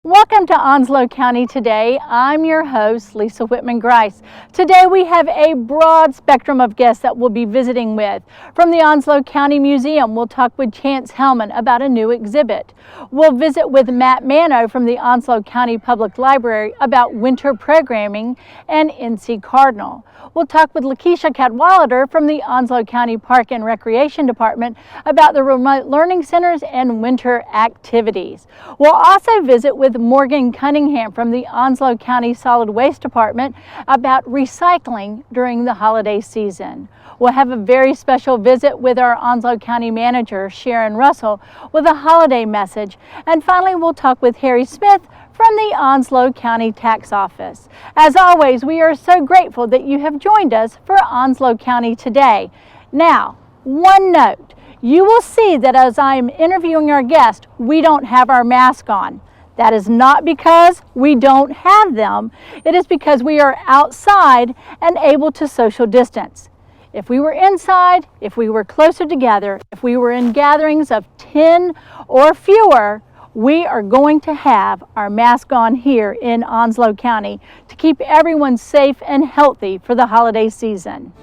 Welcome to Onslow County Today. I'm your host, Lisa Whitman-Grice. Today we have a broad spectrum of guests that we'll be visiting with. From the Onslow County Museum, we'll talk with Chance Hellman about a new exhibit. We'll visit with Matt Mano from the Onslow County Public Library about winter programming and NC Cardinal. We'll talk with Lakeisha Cadwallader from the Onslow County Park and Recreation Department about the remote learning centers and winter activities. We'll also visit with Morgan Cunningham from the Onslow County Solid Waste Department about recycling during the holiday season. We'll have a very special visit with our Onslow County Manager, Sharon Russell, with a holiday message. And finally, we'll talk with Harry Smith from the Onslow County Tax Office. As always, we are so grateful that you have joined us for Onslow County Today. Now, one note, you will see that as I am interviewing our guest, we don't have our mask on. That is not because we don't have them. It is because we are outside and able to social distance. If we were inside, if we were closer together, if we were in gatherings of 10 or fewer, we are going to have our mask on here in Onslow County to keep everyone safe and healthy for the holiday season.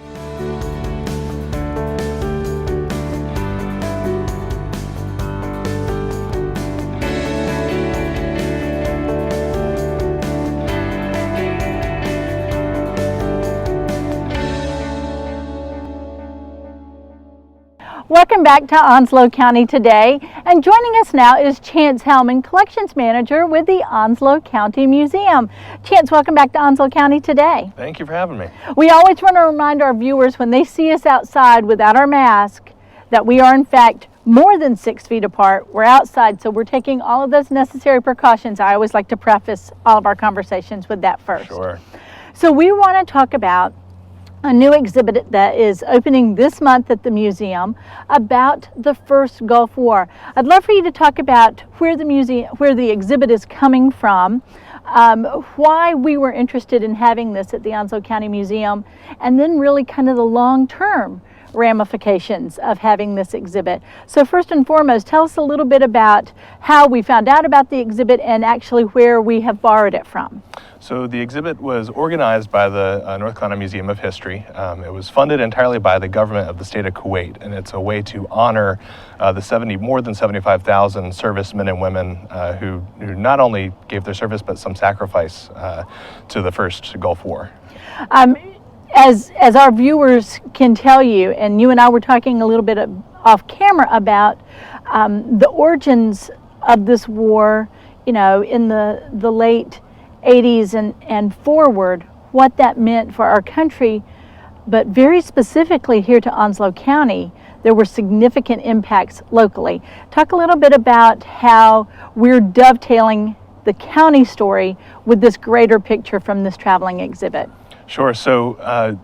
Welcome back to Onslow County Today, and joining us now is Chance Hellman, Collections Manager with the Onslow County Museum. Chance, welcome back to Onslow County Today. Thank you for having me. We always want to remind our viewers when they see us outside without our mask that we are in fact more than 6 feet apart. We're outside, so we're taking all of those necessary precautions. I always like to preface all of our conversations with that first. Sure. So we want to talk about a new exhibit that is opening this month at the museum about the first Gulf War. I'd love for you to talk about where the exhibit is coming from, why we were interested in having this at the Onslow County Museum, and then really kind of the long-term ramifications of having this exhibit. So first and foremost, tell us a little bit about how we found out about the exhibit and actually where we have borrowed it from. So the exhibit was organized by the North Carolina Museum of History. It was funded entirely by the government of the state of Kuwait, and it's a way to honor the more than 75,000 servicemen and women who not only gave their service but some sacrifice to the first Gulf War. As our viewers can tell you, and you and I were talking a little bit off camera about the origins of this war, you know, in the late 80s and forward, what that meant for our country, but very specifically here to Onslow County, there were significant impacts locally. Talk a little bit about how we're dovetailing the county story with this greater picture from this traveling exhibit. Sure. So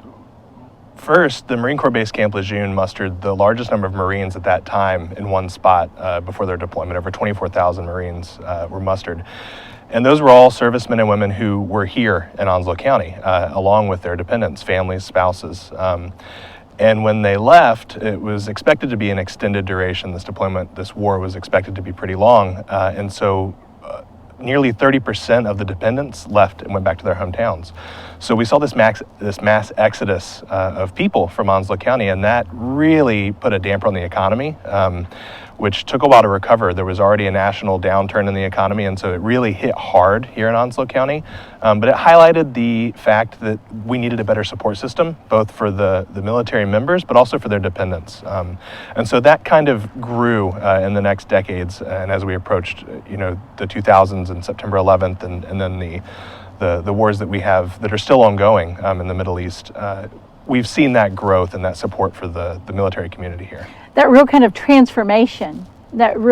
first, the Marine Corps Base Camp Lejeune mustered the largest number of Marines at that time in one spot before their deployment. Over 24,000 Marines were mustered. And those were all servicemen and women who were here in Onslow County, along with their dependents, families, spouses. And when they left, it was expected to be an extended duration. This war was expected to be pretty long. And so nearly 30% of the dependents left and went back to their hometowns. So we saw this mass exodus of people from Onslow County, and that really put a damper on the economy, which took a while to recover. There was already a national downturn in the economy, and so it really hit hard here in Onslow County. But it highlighted the fact that we needed a better support system, both for the military members, but also for their dependents. And so that kind of grew in the next decades, and as we approached, the 2000s and September 11th, and then the wars that we have that are still ongoing in the Middle East. We've seen that growth and that support for the military community here. That real kind of transformation. Talk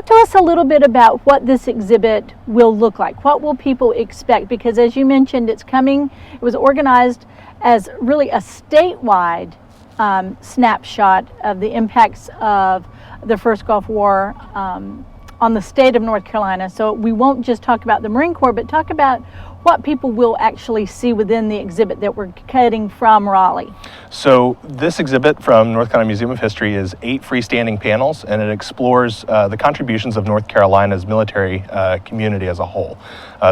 to us a little bit about what this exhibit will look like. What will people expect? Because as you mentioned, it was organized as really a statewide snapshot of the impacts of the first Gulf War on the state of North Carolina. So we won't just talk about the Marine Corps, but talk about what people will actually see within the exhibit that we're cutting from Raleigh. So this exhibit from North Carolina Museum of History is 8 freestanding panels, and it explores the contributions of North Carolina's military community as a whole.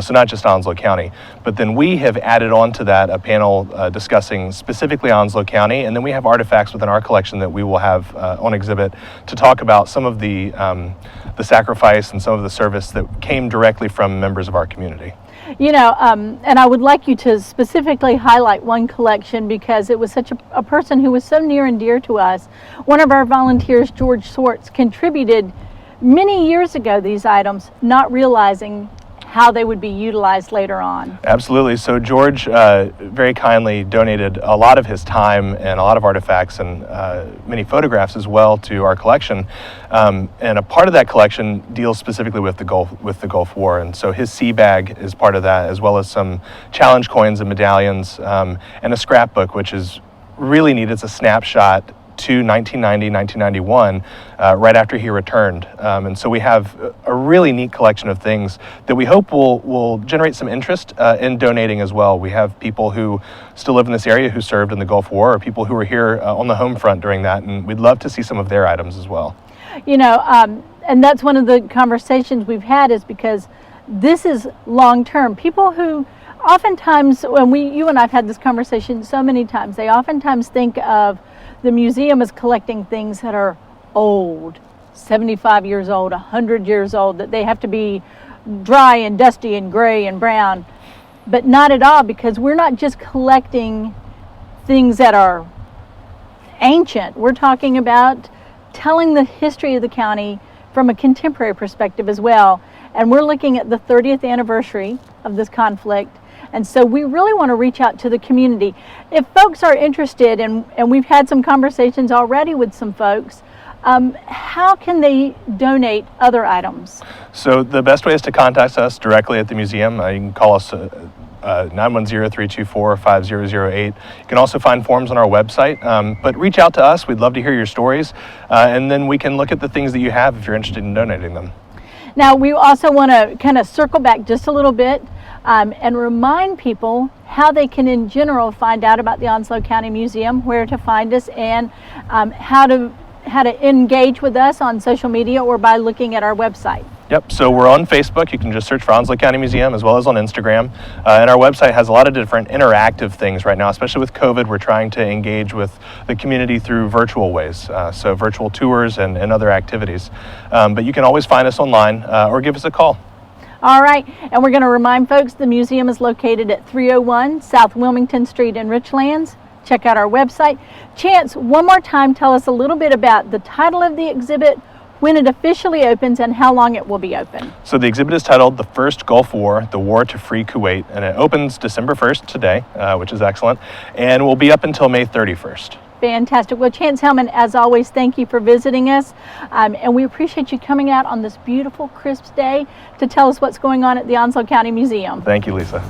So not just Onslow County, but then we have added on to that a panel discussing specifically Onslow County, and then we have artifacts within our collection that we will have on exhibit to talk about some of the sacrifice and some of the service that came directly from members of our community. You know, and I would like you to specifically highlight one collection because it was such a person who was so near and dear to us. One of our volunteers, George Swartz, contributed many years ago these items, not realizing how they would be utilized later on. Absolutely. So George very kindly donated a lot of his time and a lot of artifacts and many photographs as well to our collection. And a part of that collection deals specifically with the Gulf War. And so his sea bag is part of that, as well as some challenge coins and medallions, and a scrapbook, which is really neat. It's a snapshot to 1990, 1991, right after he returned. And so we have a really neat collection of things that we hope will generate some interest in donating as well. We have people who still live in this area who served in the Gulf War, or people who were here on the home front during that, and we'd love to see some of their items as well. You know, and that's one of the conversations we've had, is because this is long-term. People who oftentimes, when you and I've had this conversation so many times, they oftentimes think of the museum as collecting things that are old, 75 years old, 100 years old, that they have to be dry and dusty and gray and brown. But not at all, because we're not just collecting things that are ancient. We're talking about telling the history of the county from a contemporary perspective as well. And we're looking at the 30th anniversary of this conflict. And so we really want to reach out to the community. If folks are interested, and we've had some conversations already with some folks, how can they donate other items? So the best way is to contact us directly at the museum. You can call us 910-324-5008. You can also find forms on our website, but reach out to us. We'd love to hear your stories, and then we can look at the things that you have if you're interested in donating them. Now, we also want to kind of circle back just a little bit and remind people how they can in general find out about the Onslow County Museum, where to find us, and how to engage with us on social media or by looking at our website. Yep, so we're on Facebook. You can just search for Onslow County Museum, as well as on Instagram. And our website has a lot of different interactive things right now, especially with COVID. We're trying to engage with the community through virtual ways, so virtual tours and other activities. But you can always find us online or give us a call. All right, and we're going to remind folks the museum is located at 301 South Wilmington Street in Richlands. Check out our website. Chance, one more time, tell us a little bit about the title of the exhibit, when it officially opens, and how long it will be open. So the exhibit is titled The First Gulf War, The War to Free Kuwait, and it opens December 1st today, which is excellent, and will be up until May 31st. Fantastic. Well, Chance Hellman, as always, thank you for visiting us, and we appreciate you coming out on this beautiful, crisp day to tell us what's going on at the Onslow County Museum. Thank you, Lisa.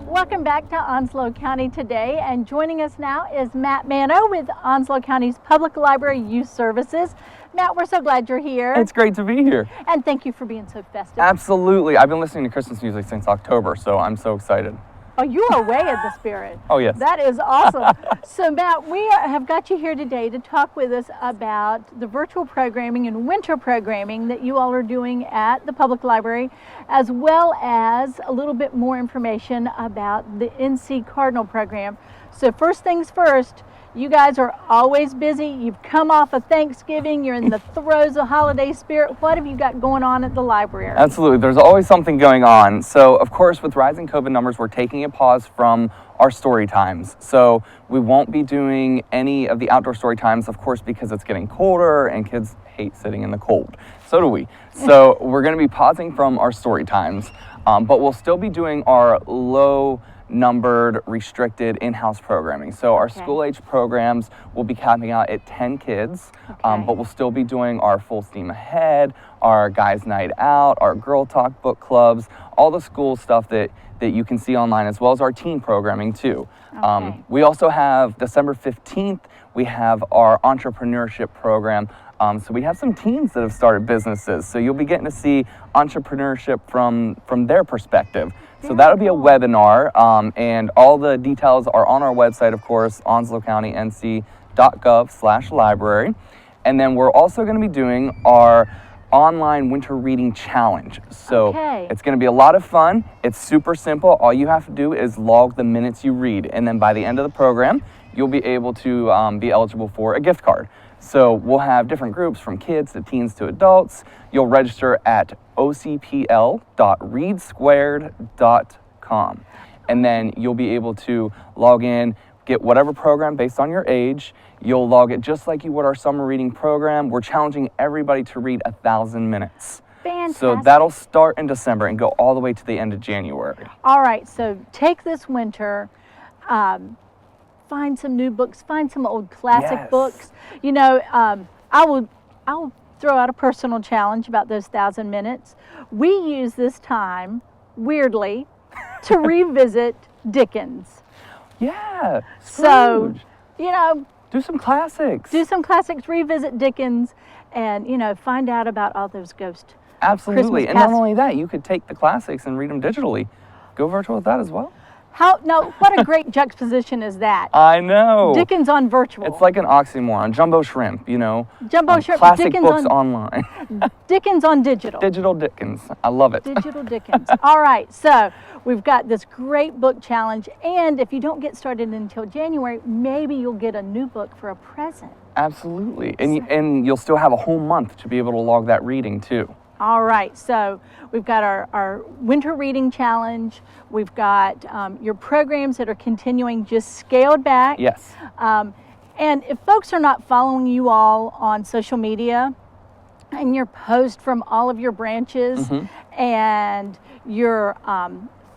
Welcome back to Onslow County Today, and joining us now is Matt Mano with Onslow County's Public Library Youth Services. Matt, we're so glad you're here. It's great to be here. And thank you for being so festive. Absolutely. I've been listening to Christmas music since October, so I'm so excited. Oh, you are way in the spirit. Oh, yes. That is awesome. So, Matt, we have got you here today to talk with us about the virtual programming and winter programming that you all are doing at the public library, as well as a little bit more information about the NC Cardinal program. So, first things first, you guys are always busy. You've come off of Thanksgiving. You're in the throes of holiday spirit. What have you got going on at the library? Absolutely. There's always something going on. So, of course, with rising COVID numbers, we're taking a pause from our story times. So we won't be doing any of the outdoor story times, of course, because it's getting colder and kids hate sitting in the cold. So do we. So we're going to be pausing from our story times, but we'll still be doing our low numbered, restricted in-house programming. So our school age programs will be capping out at 10 kids, but we'll still be doing our full steam ahead, our guys night out, our girl talk book clubs, all the school stuff that you can see online, as well as our teen programming too. We also have December 15th, we have our entrepreneurship program. So we have some teens that have started businesses. So you'll be getting to see entrepreneurship from their perspective. So that'll be a webinar, and all the details are on our website, of course, onslowcountync.gov/library. And then we're also going to be doing our online winter reading challenge. So it's going to be a lot of fun. It's super simple. All you have to do is log the minutes you read, and then by the end of the program, you'll be able to be eligible for a gift card. So we'll have different groups from kids to teens to adults. You'll register at ocpl.readsquared.com. And then you'll be able to log in, get whatever program based on your age. You'll log it just like you would our summer reading program. We're challenging everybody to read 1,000 minutes. Fantastic. So that'll start in December and go all the way to the end of January. All right, so take this winter, find some new books, find some old classic books. You know, I'll throw out a personal challenge about those 1,000 minutes. We use this time, weirdly, to revisit Dickens. Yeah. So, you know, do some classics. Revisit Dickens, and, you know, find out about all those ghost Absolutely. Christmas And not only that, you could take the classics and read them digitally. Go virtual with that as well. What a great juxtaposition is that? I know. Dickens on virtual. It's like an oxymoron. Jumbo shrimp, you know. Jumbo shrimp. Classic Dickens books online. Dickens on digital. Digital Dickens. I love it. Digital Dickens. All right. So we've got this great book challenge. And if you don't get started until January, maybe you'll get a new book for a present. Absolutely. And you'll still have a whole month to be able to log that reading too. All right, so we've got our winter reading challenge. We've got your programs that are continuing, just scaled back. Yes. And if folks are not following you all on social media and your post from all of your branches and your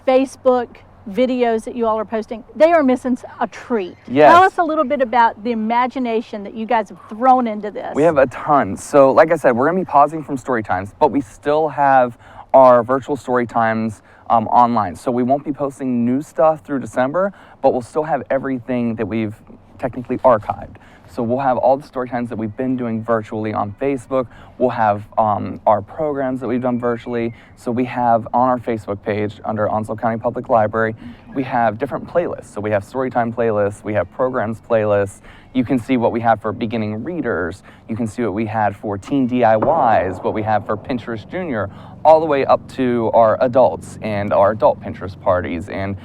Facebook videos that you all are posting, they are missing a treat. Yes. Tell us a little bit about the imagination that you guys have thrown into this. We have a ton. So like I said, we're going to be pausing from story times, but we still have our virtual story times online. So we won't be posting new stuff through December, but we'll still have everything that we've technically archived. So we'll have all the story times that we've been doing virtually on Facebook. We'll have our programs that we've done virtually. So we have on our Facebook page under Onslow County Public Library, we have different playlists. So we have storytime playlists, we have programs playlists. You can see what we have for beginning readers. You can see what we had for teen DIYs, what we have for Pinterest Junior, all the way up to our adults and our adult Pinterest parties. And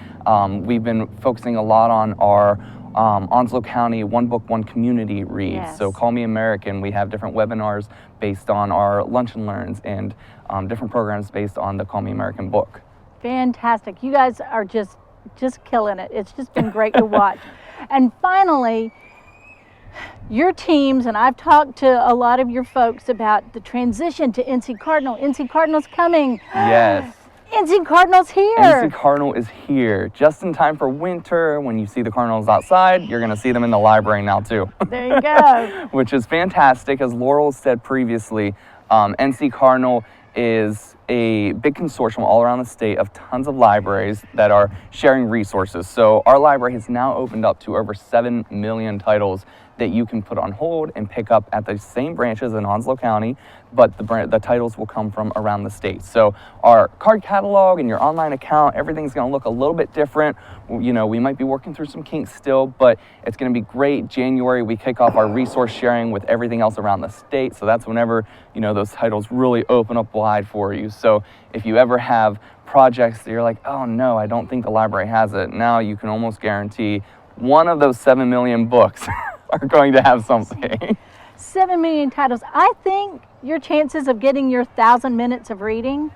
we've been focusing a lot on our Onslow County One Book, One Community reads. Yes. So Call Me American, we have different webinars based on our Lunch and Learns and different programs based on the Call Me American book. Fantastic. You guys are just killing it. It's just been great to watch. And finally, your teams, and I've talked to a lot of your folks about the transition to NC Cardinal. NC Cardinal's coming. Yes. NC Cardinal's here. NC Cardinal is here just in time for winter. When you see the Cardinals outside, you're going to see them in the library now too. There you go. Which is fantastic. As Laurel said previously, NC Cardinal is a big consortium all around the state of tons of libraries that are sharing resources. So our library has now opened up to over 7 million titles that you can put on hold and pick up at the same branches in Onslow County, but the titles will come from around the state. So our card catalog and your online account, everything's going to look a little bit different. You know, we might be working through some kinks still, but it's going to be great. January, we kick off our resource sharing with everything else around the state. So that's whenever, you know, those titles really open up wide for you. So if you ever have projects that you're like, oh no, I don't think the library has it, now you can almost guarantee one of those 7 million books are going to have something. 7 million titles. I think your chances of getting your 1,000 minutes of reading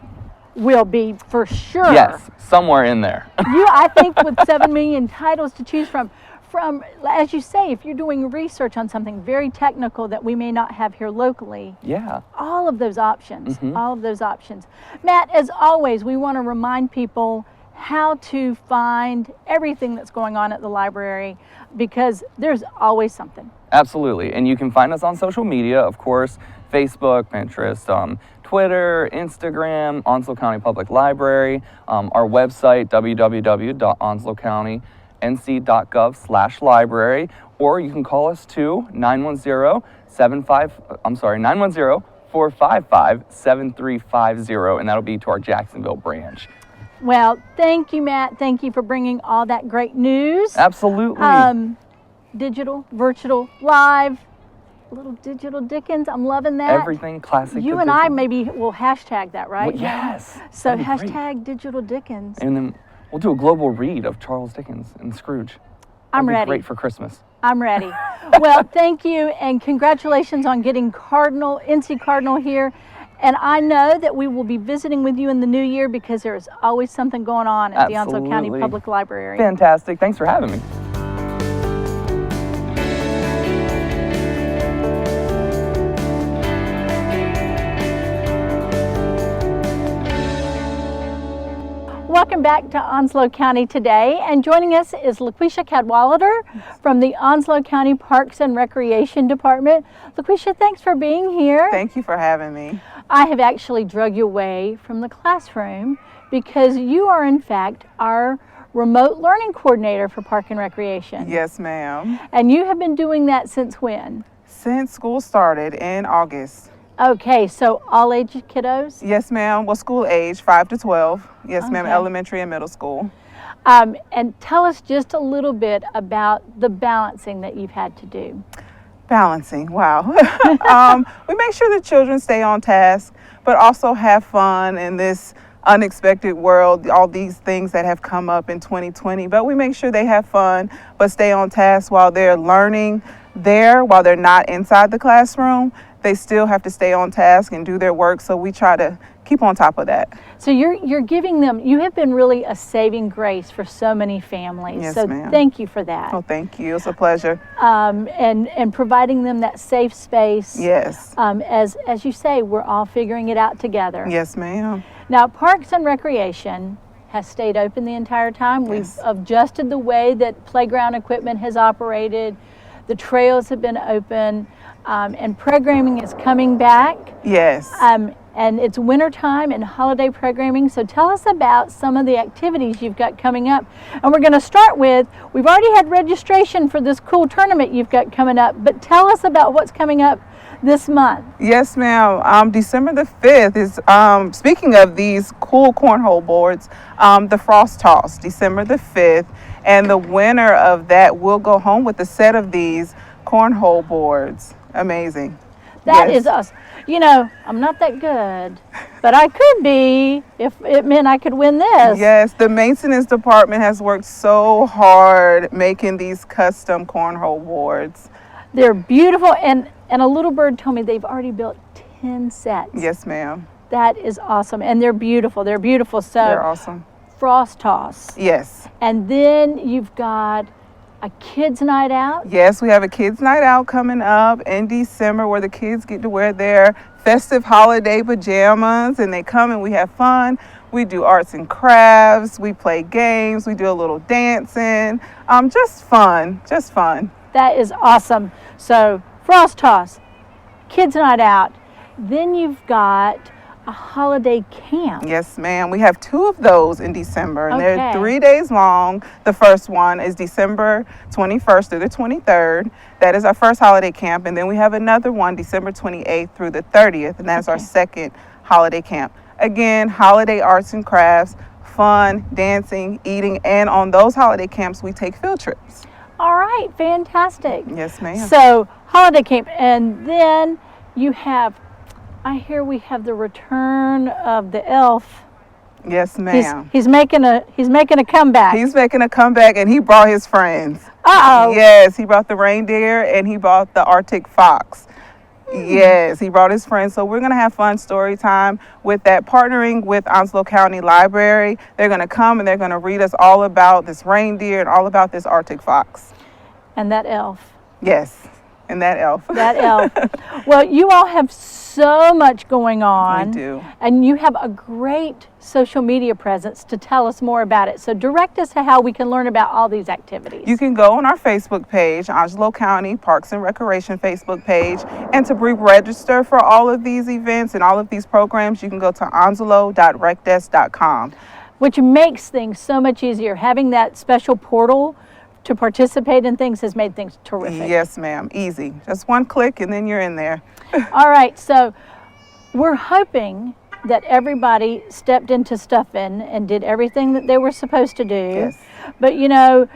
will be for sure. Yes, somewhere in there. I think with 7 million titles to choose from from, as you say, if you're doing research on something very technical that we may not have here locally, Yeah. all of those options, all of those options. Matt, as always, we want to remind people how to find everything that's going on at the library, because there's always something. Absolutely. And you can find us on social media, of course, Facebook, Pinterest, Twitter, Instagram, Onslow County Public Library, our website, www.onslowcountync.gov/library, or you can call us to 910-455-7350, and that'll be to our Jacksonville branch. Well, thank you, Matt. Thank you for bringing all that great news. Absolutely. Digital, virtual, live, little digital Dickens. I'm loving that. Everything classic. You and I maybe will hashtag that, right? Well, yes. So that'd be great. hashtag digital Dickens. And then we'll do a global read of Charles Dickens and Scrooge. I'm That'd be ready. Great for Christmas. I'm ready. Well, thank you, and congratulations on getting NC Cardinal here. And I know that we will be visiting with you in the new year, because there is always something going on at the Onslow County Absolutely. Public Library. Fantastic. Thanks for having me. Welcome back to Onslow County Today, and joining us is LaQuisha Cadwallader from the Onslow County Parks and Recreation Department. LaQuisha, thanks for being here. Thank you for having me. I have actually drug you away from the classroom because you are in fact our remote learning coordinator for Park and Recreation. Yes, ma'am. And you have been doing that since when? Since school started in August. Okay, so all age kiddos? Yes, ma'am. Well, school age, 5 to 12. Yes, ma'am. Okay. Elementary and middle school. And tell us just a little bit about the balancing that you've had to do. Balancing, wow. We make sure the children stay on task, but also have fun in this unexpected world, all these things that have come up in 2020. But we make sure they have fun, but stay on task while they're learning there, while they're not inside the classroom. They still have to stay on task and do their work, so we try to keep on top of that. So you're giving them, you have been really a saving grace for so many families. Yes, so ma'am. Thank you for that. Oh, thank you. It's a pleasure. And providing them that safe space. Yes. As you say, we're all figuring it out together. Yes, ma'am. Now, Parks and Recreation has stayed open the entire time. Yes. We've adjusted the way that playground equipment has operated. The trails have been open, and programming is coming back. Yes. And it's wintertime and holiday programming. So tell us about some of the activities you've got coming up. And we're going to start with, we've already had registration for this cool tournament you've got coming up, but tell us about what's coming up this month. Yes, ma'am. December the 5th is, speaking of these cool cornhole boards, the Frost Toss, December the 5th. And the winner of that will go home with a set of these cornhole boards. Amazing. That Yes. is us. You know, I'm not that good, but I could be if it meant I could win this. Yes, the maintenance department has worked so hard making these custom cornhole boards. They're beautiful, and a little bird told me they've already built 10 sets. Yes, ma'am. That is awesome, and they're beautiful. They're beautiful. So They're awesome. Frost Toss. Yes. And then you've got a kids' night out. Yes, we have a kids' night out coming up in December where the kids get to wear their festive holiday pajamas and they come and we have fun. We do arts and crafts, we play games, we do a little dancing. Just fun, just fun. That is awesome. So Frost Toss, kids' night out. Then you've got a holiday camp. Yes, ma'am. We have 2 of those in December, and Okay. they're 3 days long. The first one is December 21st through the 23rd. That is our first holiday camp, and then we have another one December 28th through the 30th, and that's our Okay. second holiday camp. Again, holiday arts and crafts, fun, dancing, eating, and on those holiday camps, we take field trips. All right, fantastic. Yes, ma'am. So holiday camp, and then you have, I hear we have the return of the elf. Yes, ma'am. He's making a comeback. He's making a comeback, and he brought his friends. Uh-oh. Yes, he brought the reindeer, and he brought the Arctic fox. Yes, he brought his friends. So we're going to have fun story time with that, partnering with Onslow County Library. They're going to come and they're going to read us all about this reindeer and all about this Arctic fox. And that elf. Yes, and that elf. That elf. Well, you all have so much going on. We do. And you have a great social media presence to tell us more about it. So direct us to how we can learn about all these activities. You can go on our Facebook page, Onslow County Parks and Recreation Facebook page, and to register for all of these events and all of these programs, you can go to onslow.recdesk.com. Which makes things so much easier. Having that special portal to participate in things has made things terrific. Yes, ma'am. Easy. Just one click and then you're in there. All right, so we're hoping that everybody stepped into stuffing and did everything that they were supposed to do. Yes. But you know,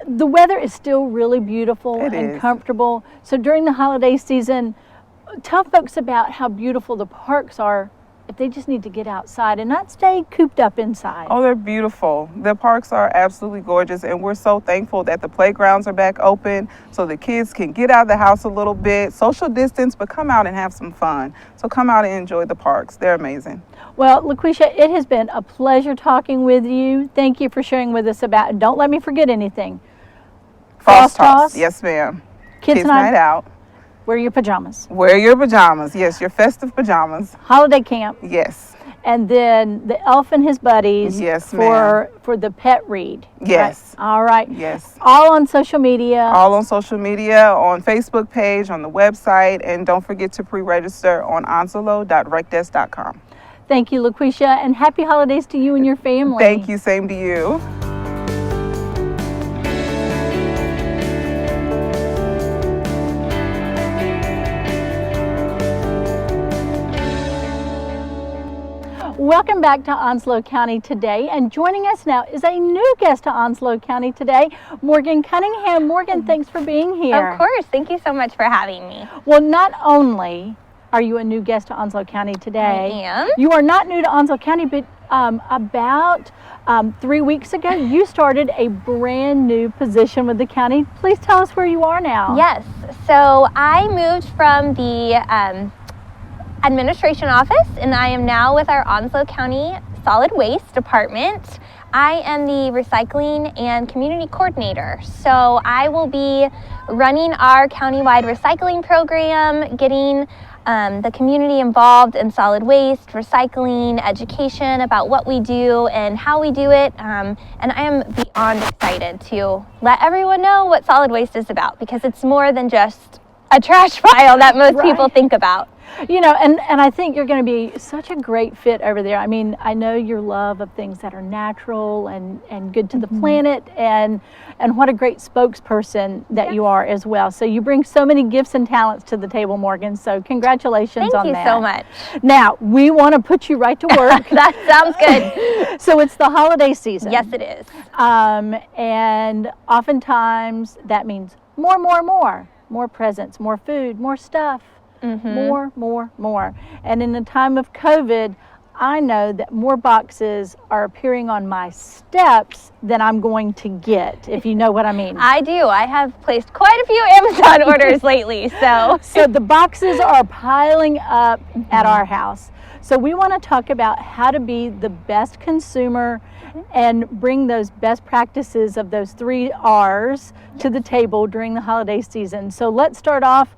the weather is still really beautiful and comfortable. So during the holiday season, tell folks about how beautiful the parks are if they just need to get outside and not stay cooped up inside. Oh, they're beautiful. The parks are absolutely gorgeous, and we're so thankful that the playgrounds are back open so the kids can get out of the house a little bit, social distance, but come out and have some fun. So come out and enjoy the parks. They're amazing. Well, LaQuisha, it has been a pleasure talking with you. Thank you for sharing with us about, don't let me forget anything. Frost Toss. Yes, ma'am. Kids night out. Wear your pajamas. Wear your pajamas. Yes, your festive pajamas. Holiday camp. Yes. And then the elf and his buddies. Yes, for the pet read. Yes. Right? All right. Yes. All on social media. All on social media, on Facebook page, on the website, and don't forget to pre-register on onslow.recdesk.com. Thank you, LaQuisha, and happy holidays to you and your family. Thank you. Same to you. Welcome back to Onslow County Today, and joining us now is a new guest to Onslow County Today, Morgan Cunningham. Morgan, thanks for being here. Of course. Thank you so much for having me. Well, not only are you a new guest to Onslow County Today, I am. You are not new to Onslow County, but about 3 weeks ago, you started a brand new position with the county. Please tell us where you are now. Yes. So I moved from the administration office, and I am now with our Onslow County Solid Waste Department. I am the recycling and community coordinator. So I will be running our countywide recycling program, getting the community involved in solid waste, recycling, education about what we do and how we do it. And I am beyond excited to let everyone know what solid waste is about, because it's more than just a trash pile that most people think about. You know, and I think you're going to be such a great fit over there. I mean, I know your love of things that are natural and good to the planet, and what a great spokesperson that you are as well. So you bring so many gifts and talents to the table, Morgan. So congratulations on that. Thank you so much. Now, we want to put you right to work. That sounds good. So it's the holiday season. Yes, it is. And oftentimes that means more presents, more food, more stuff. More. And in the time of COVID, I know that more boxes are appearing on my steps than I'm going to get, if you know what I mean. I do. I have placed quite a few Amazon orders lately, so. So the boxes are piling up at our house. So we want to talk about how to be the best consumer and bring those best practices of those 3 R's to the table during the holiday season. So let's start off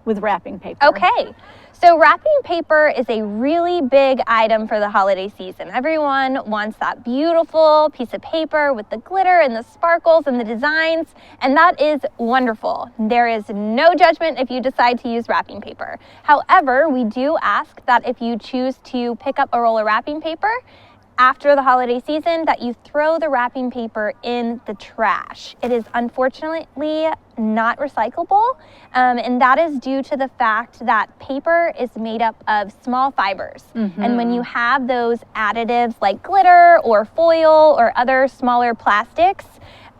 with wrapping paper. Okay, so wrapping paper is a really big item for the holiday season. Everyone wants that beautiful piece of paper with the glitter and the sparkles and the designs, and that is wonderful. There is no judgment if you decide to use wrapping paper. However, we do ask that if you choose to pick up a roll of wrapping paper after the holiday season, that you throw the wrapping paper in the trash. It is unfortunately not recyclable, and that is due to the fact that paper is made up of small fibers. And when you have those additives like glitter or foil or other smaller plastics,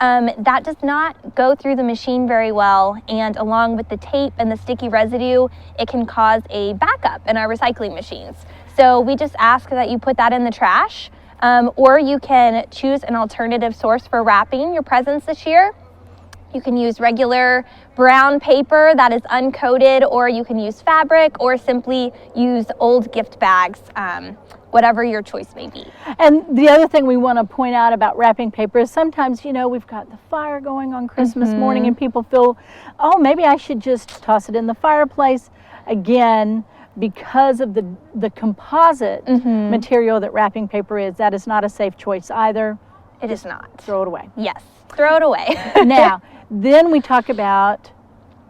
that does not go through the machine very well, and along with the tape and the sticky residue, it can cause a backup in our recycling machines. So we just ask that you put that in the trash, or you can choose an alternative source for wrapping your presents this year. You can use regular brown paper that is uncoated, or you can use fabric, or simply use old gift bags whatever your choice may be. And the other thing we want to point out about wrapping paper is sometimes, you know, we've got the fire going on Christmas morning and people feel, oh, maybe I should just toss it in the fireplace. Again, because of the composite material that wrapping paper is, that is not a safe choice either. It is not. Throw it away. Yes, throw it away. Now, then we talk about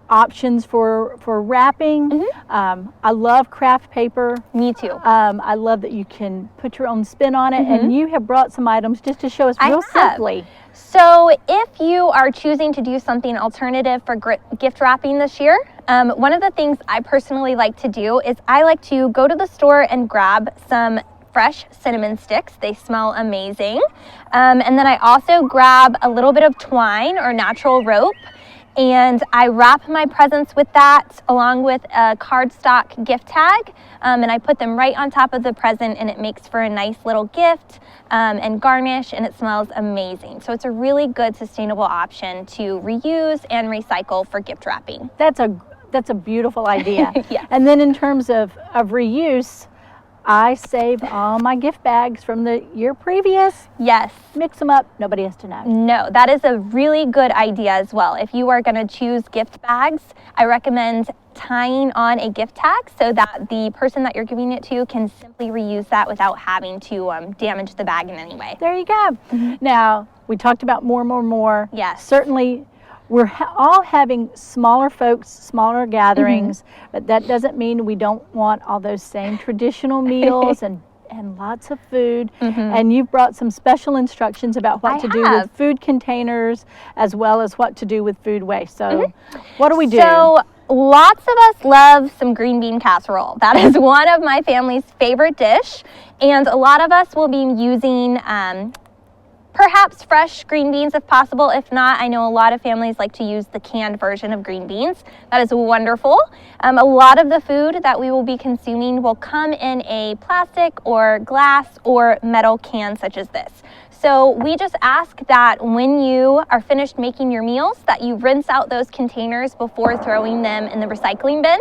options for wrapping. I love craft paper. Me too. I love that you can put your own spin on it, and you have brought some items just to show us real simply. So if you are choosing to do something alternative for gift wrapping this year, one of the things I personally like to do is I like to go to the store and grab some fresh cinnamon sticks. They smell amazing. And then I also grab a little bit of twine or natural rope, and I wrap my presents with that along with a cardstock gift tag, and I put them right on top of the present, and it makes for a nice little gift and garnish, and it smells amazing. So it's a really good sustainable option to reuse and recycle for gift wrapping. That's a beautiful idea. Yes. And then in terms of reuse, I save all my gift bags from the year previous. Yes. Mix them up. Nobody has to know. No, that is a really good idea as well. If you are going to choose gift bags, I recommend tying on a gift tag so that the person that you're giving it to can simply reuse that without having to damage the bag in any way. There you go. Now, we talked about more. Yes. Certainly, we're all having smaller folks, smaller gatherings, but that doesn't mean we don't want all those same traditional meals and lots of food. And you've brought some special instructions about what to do with food containers as well as what to do with food waste. So what do we do? So lots of us love some green bean casserole. That is one of my family's favorite dish. And a lot of us will be using perhaps fresh green beans if possible. If not, I know a lot of families like to use the canned version of green beans. That is wonderful. A lot of the food that we will be consuming will come in a plastic or glass or metal can such as this. So we just ask that when you are finished making your meals that you rinse out those containers before throwing them in the recycling bin.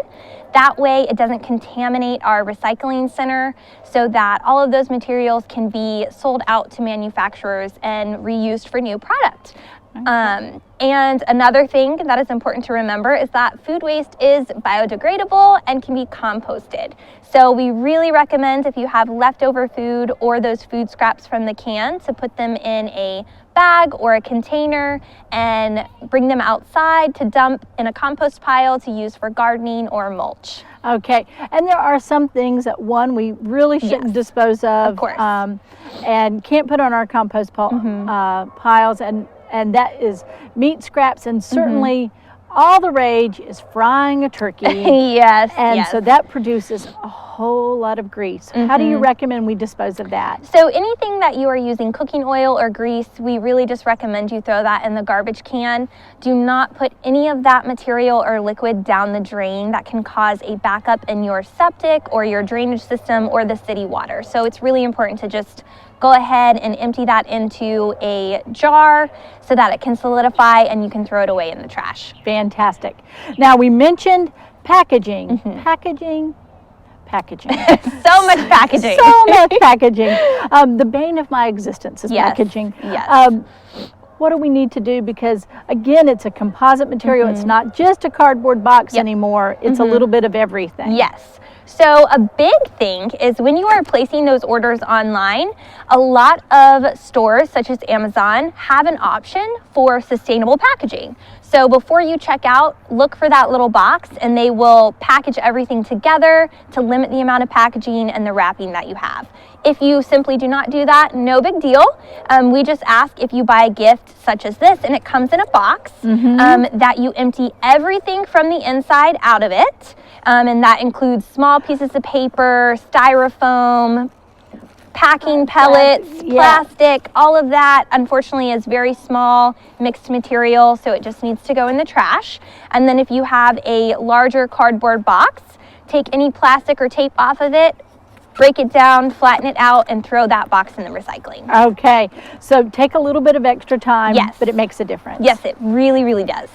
That way it doesn't contaminate our recycling center, so that all of those materials can be sold out to manufacturers and reused for new product. And another thing that is important to remember is that food waste is biodegradable and can be composted. So we really recommend, if you have leftover food or those food scraps from the can, to put them in a bag or a container and bring them outside to dump in a compost pile to use for gardening or mulch. Okay, and there are some things that we really shouldn't dispose of course. And can't put on our compost piles, and that is meat scraps, and certainly all the rage is frying a turkey. Yes. And so that produces a whole lot of grease. How do you recommend we dispose of that? So anything that you are using cooking oil or grease, we really just recommend you throw that in the garbage can. Do not put any of that material or liquid down the drain. That can cause a backup in your septic or your drainage system or the city water. So it's really important to just go ahead and empty that into a jar so that it can solidify and you can throw it away in the trash. Fantastic. Now, we mentioned packaging. Packaging. So much packaging. So much packaging. The bane of my existence is packaging. Yes. What do we need to do? Because again, it's a composite material. It's not just a cardboard box anymore. It's a little bit of everything. Yes. So a big thing is when you are placing those orders online, a lot of stores such as Amazon have an option for sustainable packaging. So before you check out, look for that little box and they will package everything together to limit the amount of packaging and the wrapping that you have. If you simply do not do that, no big deal. We just ask if you buy a gift such as this and it comes in a box, that you empty everything from the inside out of it. And that includes small pieces of paper, styrofoam, packing pellets, plastic, all of that unfortunately is very small mixed material, so it just needs to go in the trash. And then if you have a larger cardboard box, take any plastic or tape off of it, break it down, flatten it out, and throw that box in the recycling. Okay, so take a little bit of extra time, but it makes a difference. Yes, it really, really does.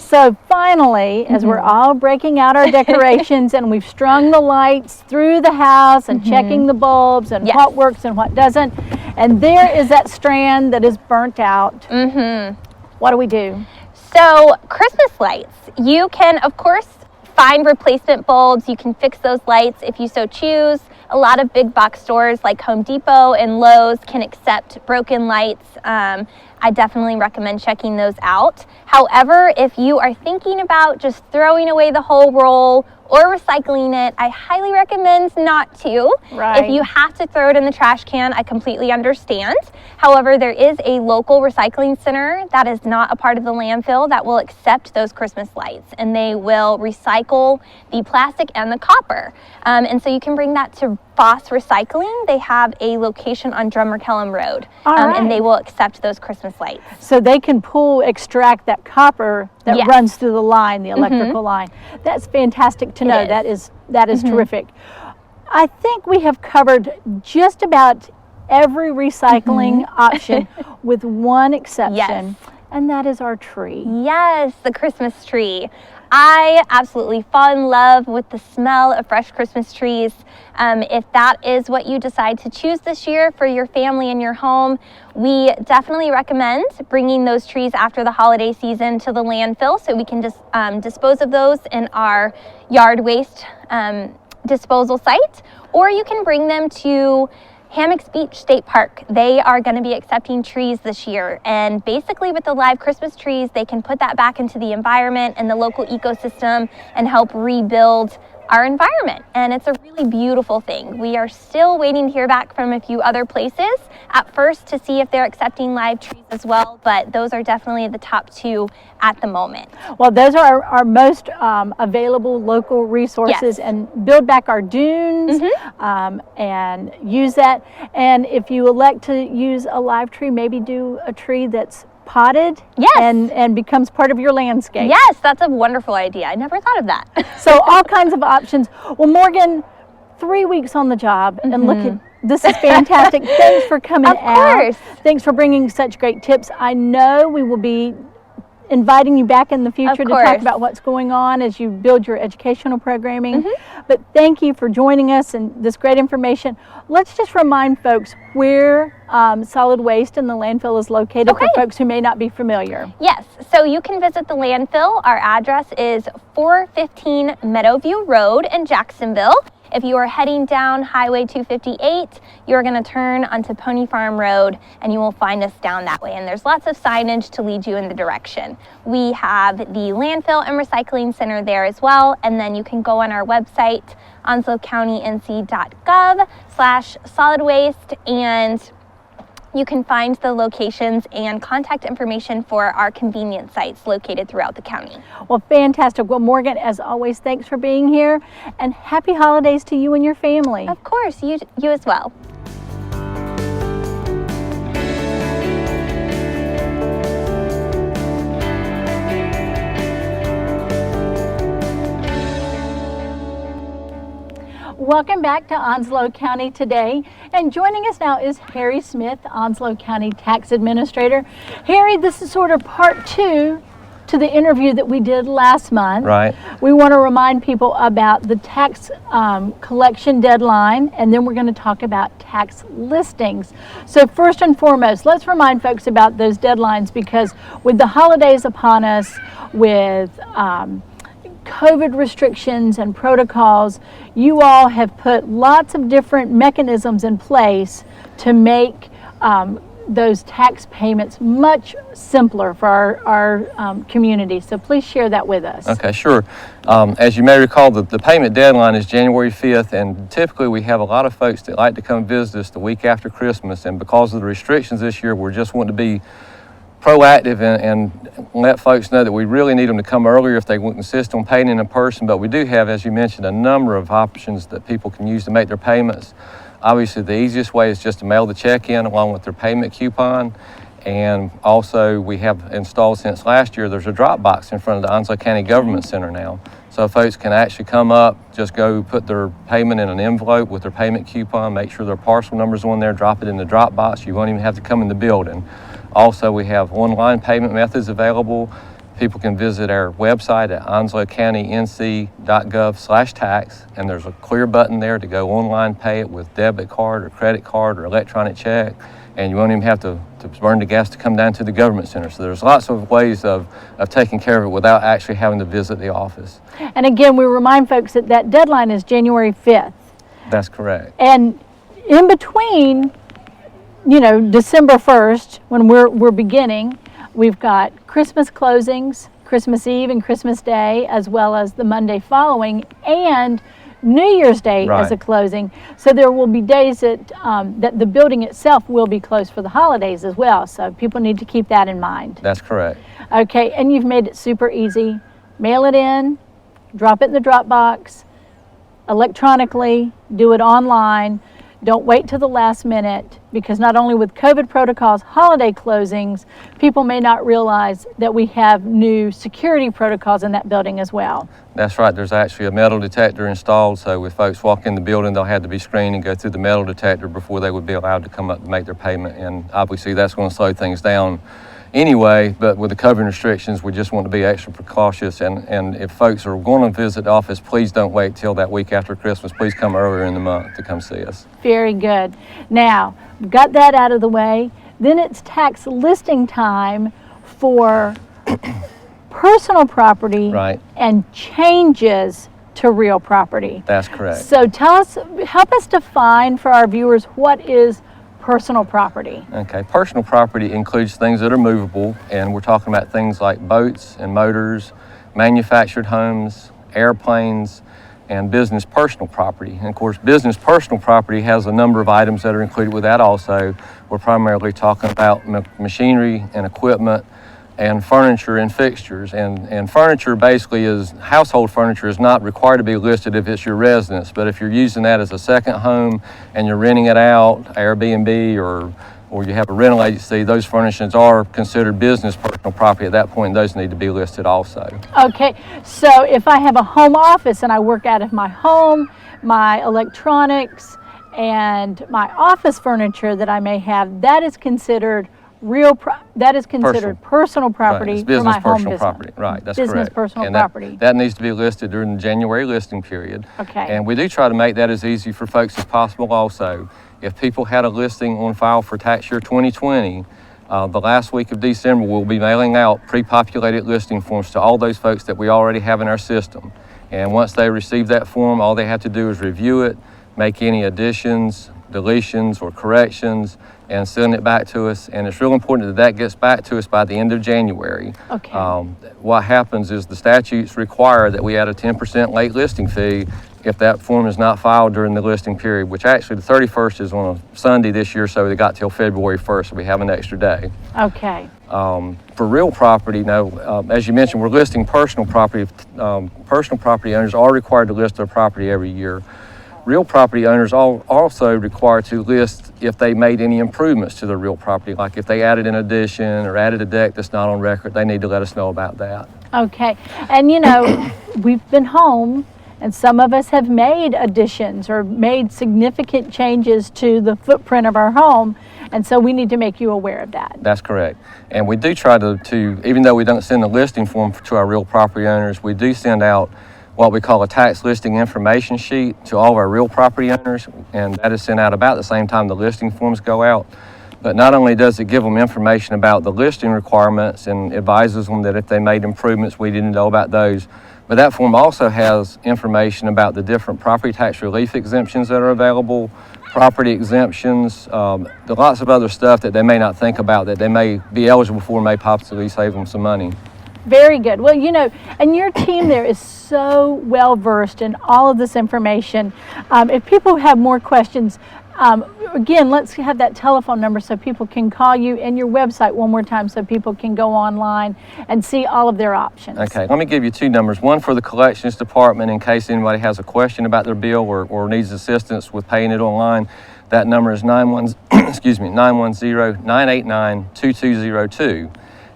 So finally, as we're all breaking out our decorations and we've strung the lights through the house and checking the bulbs and what works and what doesn't, and there is that strand that is burnt out, what do we do? So Christmas lights, you can of course find replacement bulbs. You can fix those lights if you so choose. A lot of big box stores like Home Depot and Lowe's can accept broken lights. I definitely recommend checking those out. However, if you are thinking about just throwing away the whole roll or recycling it, I highly recommend not to. Right. If you have to throw it in the trash can, I completely understand. However, there is a local recycling center that is not a part of the landfill that will accept those Christmas lights, and they will recycle the plastic and the copper. And so you can bring that to Foss Recycling. They have a location on Drummer Kellum Road, and they will accept those Christmas lights. So they can extract that copper that runs through the line, the electrical line. That's fantastic to know. That is terrific. I think we have covered just about every recycling option with one exception, and that is our tree. Yes, the Christmas tree. I absolutely fall in love with the smell of fresh Christmas trees. If that is what you decide to choose this year for your family and your home, we definitely recommend bringing those trees after the holiday season to the landfill so we can just dispose of those in our yard waste disposal site, or you can bring them to Hammocks Beach State Park. They are going to be accepting trees this year, and basically with the live Christmas trees, they can put that back into the environment and the local ecosystem and help rebuild our environment, and it's a really beautiful thing. We are still waiting to hear back from a few other places at first to see if they're accepting live trees as well, but those are definitely the top two at the moment. Well, those are our most available local resources, and build back our dunes and use that. And if you elect to use a live tree, maybe do a tree that's potted and becomes part of your landscape. Yes, that's a wonderful idea. I never thought of that. So all kinds of options. Well, Morgan, 3 weeks on the job, and look at this is fantastic. Thanks for coming out. Thanks for bringing such great tips. I know we will be inviting you back in the future to talk about what's going on as you build your educational programming. But thank you for joining us and this great information. Let's just remind folks where solid waste in the landfill is located for folks who may not be familiar. Yes, so you can visit the landfill. Our address is 415 Meadowview Road in Jacksonville. If you are heading down Highway 258, you're going to turn onto Pony Farm Road and you will find us down that way. And there's lots of signage to lead you in the direction. We have the landfill and recycling center there as well. And then you can go on our website, onslowcountync.gov/solid waste, and you can find the locations and contact information for our convenience sites located throughout the county. Well, fantastic. Well, Morgan, as always, thanks for being here, and happy holidays to you and your family. Of course, you as well. Welcome back to Onslow County Today, and joining us now is Harry Smith, Onslow County Tax Administrator. Harry, this is sort of part 2 to the interview that we did last month. Right. We want to remind people about the tax collection deadline, and then we're going to talk about tax listings. So first and foremost, let's remind folks about those deadlines, because with the holidays upon us, with COVID restrictions and protocols, you all have put lots of different mechanisms in place to make those tax payments much simpler for our community. So please share that with us. Okay, sure. As you may recall, the payment deadline is January 5th, and typically we have a lot of folks that like to come visit us the week after Christmas, and because of the restrictions this year, we're just wanting to be proactive and let folks know that we really need them to come earlier if they insist on paying in person. But we do have, as you mentioned, a number of options that people can use to make their payments. Obviously, the easiest way is just to mail the check in along with their payment coupon. And also, we have installed since last year, there's a drop box in front of the Onslow County Government Center now. So folks can actually come up, just go put their payment in an envelope with their payment coupon, make sure their parcel number's on there, drop it in the drop box. You won't even have to come in the building. Also, we have online payment methods available. people can visit our website at onslowcountync.gov/tax, and there's a clear button there to go online, pay it with debit card or credit card or electronic check, and you won't even have to burn the gas to come down to the government center. So there's lots of ways of taking care of it without actually having to visit the office. And again, we remind folks that that deadline is January 5th. That's correct. And in between, December 1st, when we're beginning, we've got Christmas closings, Christmas Eve and Christmas Day, as well as the Monday following, and New Year's Day as a closing. So there will be days that the building itself will be closed for the holidays as well. So people need to keep that in mind. That's correct. Okay, and you've made it super easy. Mail it in, drop it in the drop box, electronically, do it online. Don't wait till the last minute, because not only with COVID protocols, holiday closings, people may not realize that we have new security protocols in that building as well. That's right. There's actually a metal detector installed, so if folks walk in the building, they'll have to be screened and go through the metal detector before they would be allowed to come up and make their payment. And obviously that's going to slow things down anyway, but with the COVID restrictions, we just want to be extra precautious. And if folks are going to visit the office, please don't wait till that week after Christmas. Please come earlier in the month to come see us. Very good. Now, we've got that out of the way. Then it's tax listing time for personal property and changes to real property. That's correct. So help us define for our viewers what is personal property. Okay, personal property includes things that are movable, and we're talking about things like boats and motors, manufactured homes, airplanes, and business personal property. And of course, business personal property has a number of items that are included with that also. We're primarily talking about machinery and equipment and furniture and fixtures. And furniture basically is, household furniture is not required to be listed if it's your residence, but if you're using that as a second home and you're renting it out, Airbnb or you have a rental agency, those furnishings are considered business personal property at that point, and those need to be listed also. Okay, so if I have a home office and I work out of my home, my electronics and my office furniture that I may have, that is considered personal property for my home business. Property. Right, that's business correct. Personal and property. That needs to be listed during the January listing period. Okay. And we do try to make that as easy for folks as possible also. If people had a listing on file for tax year 2020, the last week of December, we'll be mailing out pre-populated listing forms to all those folks that we already have in our system. And once they receive that form, all they have to do is review it, make any additions, deletions, or corrections, and send it back to us. And it's real important that gets back to us by the end of January. Okay. What happens is the statutes require that we add a 10% late listing fee if that form is not filed during the listing period, which actually the 31st is on a Sunday this year, so they got till February 1st, so we have an extra day. Okay. For real property, as you mentioned, we're listing personal property. Personal property owners are required to list their property every year. Real property owners are also required to list if they made any improvements to their real property, like if they added an addition or added a deck that's not on record, they need to let us know about that. Okay, and we've been home, and some of us have made additions or made significant changes to the footprint of our home, and so we need to make you aware of that. That's correct. And we do try to even though we don't send the listing form to our real property owners, we do send out what we call a tax listing information sheet to all of our real property owners, and that is sent out about the same time the listing forms go out. But not only does it give them information about the listing requirements and advises them that if they made improvements, we didn't know about those, but that form also has information about the different property tax relief exemptions that are available, property exemptions, lots of other stuff that they may not think about that they may be eligible for and may possibly save them some money. Very good. Well, and your team there is so well versed in all of this information. If people have more questions, again, let's have that telephone number so people can call you, and your website one more time so people can go online and see all of their options. Okay, let me give you two numbers. One for the collections department in case anybody has a question about their bill or needs assistance with paying it online. That number is 910-989-2202.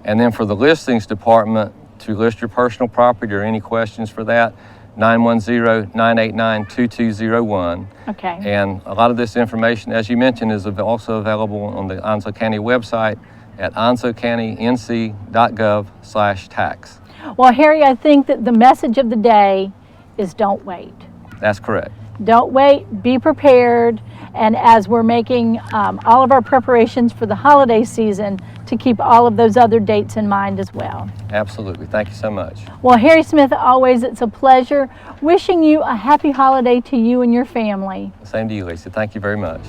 And then for the listings department, to list your personal property or any questions for that, 910-989-2201. Okay. And a lot of this information, as you mentioned, is also available on the Onslow County website at onslowcountync.gov/tax. Well, Harry, I think that the message of the day is don't wait. That's correct. Don't wait, be prepared, and as we're making all of our preparations for the holiday season, to keep all of those other dates in mind as well. Absolutely. Thank you so much. Well, Harry Smith, always, it's a pleasure. Wishing you a happy holiday to you and your family. Same to you, Lisa. Thank you very much.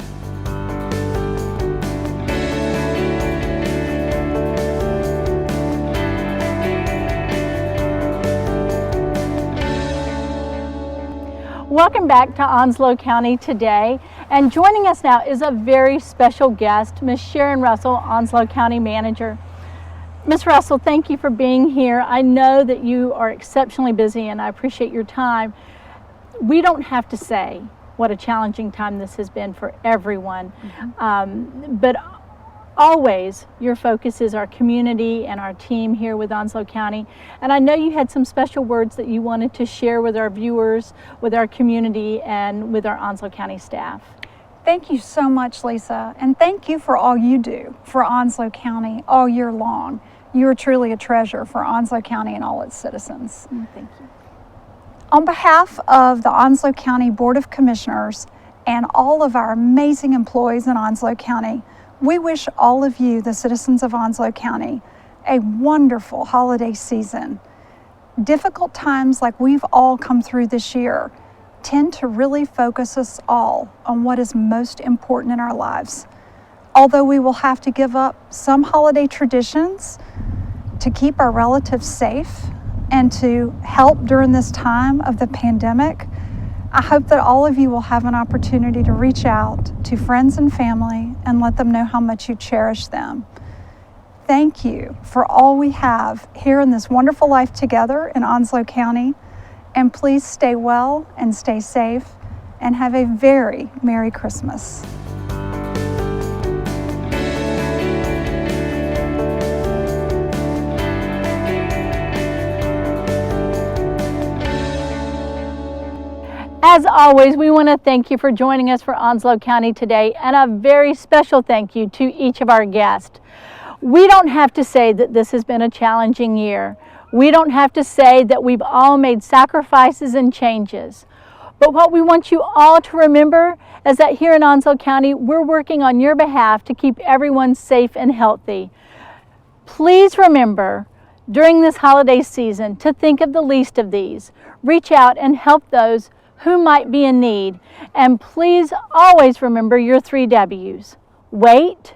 Welcome back to Onslow County Today, and joining us now is a very special guest, Miss Sharon Russell, Onslow County Manager. Ms. Russell, thank you for being here. I know that you are exceptionally busy and I appreciate your time. We don't have to say what a challenging time this has been for everyone, but always your focus is our community and our team here with Onslow County. And I know you had some special words that you wanted to share with our viewers, with our community, and with our Onslow County staff. Thank you so much, Lisa, and thank you for all you do for Onslow County all year long. You are truly a treasure for Onslow County and all its citizens. Thank you. On behalf of the Onslow County Board of Commissioners and all of our amazing employees in Onslow County, we wish all of you, the citizens of Onslow County, a wonderful holiday season. Difficult times like we've all come through this year tend to really focus us all on what is most important in our lives. Although we will have to give up some holiday traditions to keep our relatives safe and to help during this time of the pandemic, I hope that all of you will have an opportunity to reach out to friends and family and let them know how much you cherish them. Thank you for all we have here in this wonderful life together in Onslow County. And please stay well and stay safe and have a very Merry Christmas. As always, we want to thank you for joining us for Onslow County Today, and a very special thank you to each of our guests. We don't have to say that this has been a challenging year. We don't have to say that we've all made sacrifices and changes. But what we want you all to remember is that here in Onslow County, we're working on your behalf to keep everyone safe and healthy. Please remember, during this holiday season, to think of the least of these. Reach out and help those who might be in need. And please always remember your 3 W's. Wait,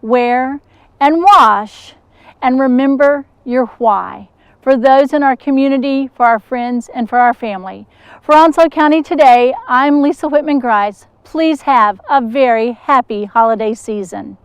wear, and wash. And remember your why. For those in our community, for our friends, and for our family. For Onslow County Today, I'm Lisa Whitman Grice. Please have a very happy holiday season.